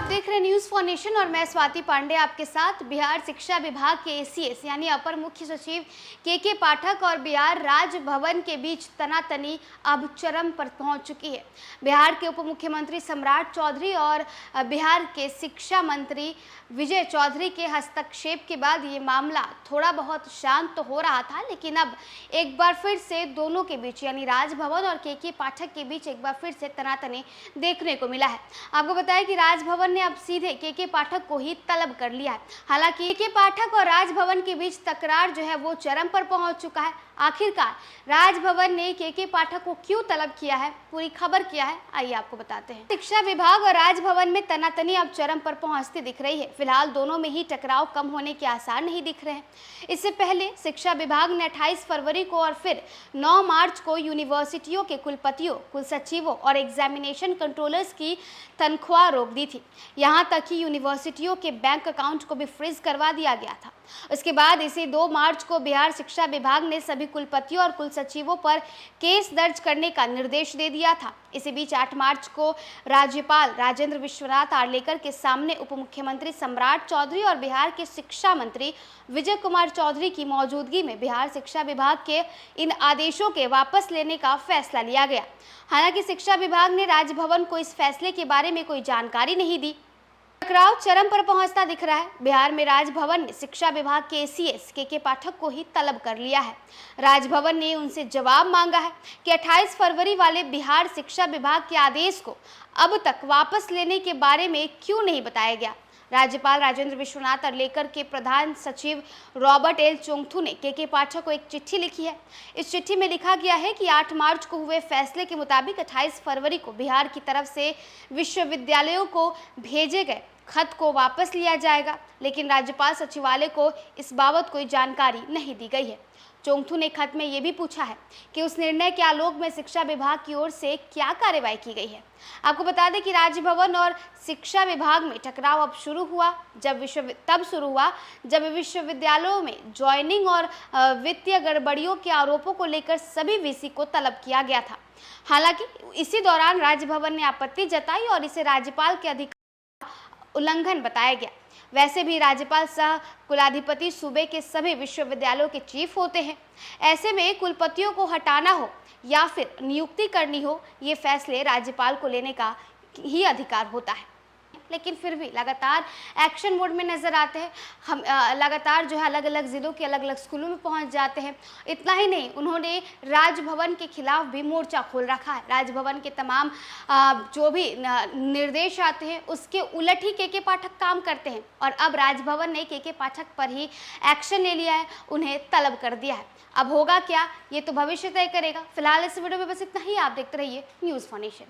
देख रहे news for nation और मैं स्वाति पांडे आपके साथ। बिहार शिक्षा विभाग के एसीएस यानी अपर मुख्य सचिव के पाठक और बिहार राजभवन के बीच तनातनी अब चरम पर पहुंच चुकी है। बिहार के उप मुख्यमंत्री सम्राट चौधरी और बिहार के शिक्षा मंत्री विजय चौधरी के हस्तक्षेप के बाद ये मामला थोड़ा बहुत शांत तो हो रहा था, लेकिन अब एक बार फिर से दोनों के बीच यानी राजभवन और के पाठक के बीच एक बार फिर से तनातनी देखने को मिला है। आपको बताया कि राजभवन ने अब सीधे के पाठक को ही तलब कर लिया है। हालांकि के पाठक और राजभवन के बीच तकरार जो है वो चरम पर पहुंच चुका है। आखिरकार राजभवन ने के पाठक को क्यों तलब किया है, पूरी खबर क्या है, आइए आपको बताते हैं। शिक्षा विभाग और राजभवन में तनातनी अब चरम पर पहुंचती दिख रही है। फिलहाल दोनों में ही टकराव कम होने के आसार नहीं दिख रहे हैं। इससे पहले शिक्षा विभाग ने 28 फरवरी को और फिर 9 मार्च को यूनिवर्सिटियों के कुलपतियों, कुलसचिवों और एग्जामिनेशन कंट्रोलर्स की तनख्वाह रोक दी थी। यहां तक कि यूनिवर्सिटियों के बैंक अकाउंट को भी फ्रीज करवा दिया गया था। उसके बाद इसी 2 मार्च को बिहार शिक्षा विभाग ने सभी कुलपतियों और कुलसचिवों पर केस दर्ज करने का निर्देश दे दिया था। इसी बीच 8 मार्च को राज्यपाल राजेंद्र विश्वनाथ आर्लेकर के सामने उप मुख्यमंत्री सम्राट चौधरी और बिहार के शिक्षा मंत्री विजय कुमार चौधरी की मौजूदगी में बिहार शिक्षा विभाग के इन आदेशों के वापस लेने का फैसला लिया गया। हालांकि शिक्षा विभाग ने राजभवन को इस फैसले के बारे में कोई जानकारी नहीं दी। टकराव चरम पर पहुंचता दिख रहा है। बिहार में राजभवन ने शिक्षा विभाग के एसीएस के पाठक को ही तलब कर लिया है। राजभवन ने उनसे जवाब मांगा है कि 28 फरवरी वाले बिहार शिक्षा विभाग के आदेश को अब तक वापस लेने के बारे में क्यों नहीं बताया गया। राज्यपाल राजेंद्र विश्वनाथ आर्लेकर के प्रधान सचिव रॉबर्ट एल चोंगथू ने के पाठक को एक चिट्ठी लिखी है। इस चिट्ठी में लिखा गया है कि 8 मार्च को हुए फैसले के मुताबिक 28 फरवरी को बिहार की तरफ से विश्वविद्यालयों को भेजे गए खत को वापस लिया जाएगा, लेकिन राज्यपाल सचिवालय को इस बाबत कोई जानकारी नहीं दी गई है। चोंगथू ने खत में यह भी पूछा है कि उस निर्णय के आलोक में शिक्षा विभाग की ओर से क्या कार्रवाई की गई है। आपको बता दें कि राजभवन और शिक्षा विभाग में टकराव अब शुरू हुआ जब विश्वविद्यालयों में ज्वाइनिंग और वित्तीय गड़बड़ियों के आरोपों को लेकर सभी वीसी को तलब किया गया था। हालांकि इसी दौरान राजभवन ने आपत्ति जताई और इसे राज्यपाल के अधिकार उल्लंघन बताया गया। वैसे भी राज्यपाल सह कुलाधिपति सूबे के सभी विश्वविद्यालयों के चीफ होते हैं। ऐसे में कुलपतियों को हटाना हो या फिर नियुक्ति करनी हो, ये फैसले राज्यपाल को लेने का ही अधिकार होता है। लेकिन फिर भी लगातार एक्शन मोड में नजर आते हैं। हम लगातार जो है अलग अलग जिलों के अलग अलग स्कूलों में पहुंच जाते हैं। इतना ही नहीं, उन्होंने राजभवन के खिलाफ भी मोर्चा खोल रखा है। राजभवन के तमाम जो भी निर्देश आते हैं उसके उलट ही के पाठक काम करते हैं और अब राजभवन ने के पाठक पर ही एक्शन ले लिया है, उन्हें तलब कर दिया है। अब होगा क्या, ये तो भविष्य तय करेगा। फिलहाल इस वीडियो में बस इतना ही। आप देखते रहिए न्यूज़ फॉर नेशन।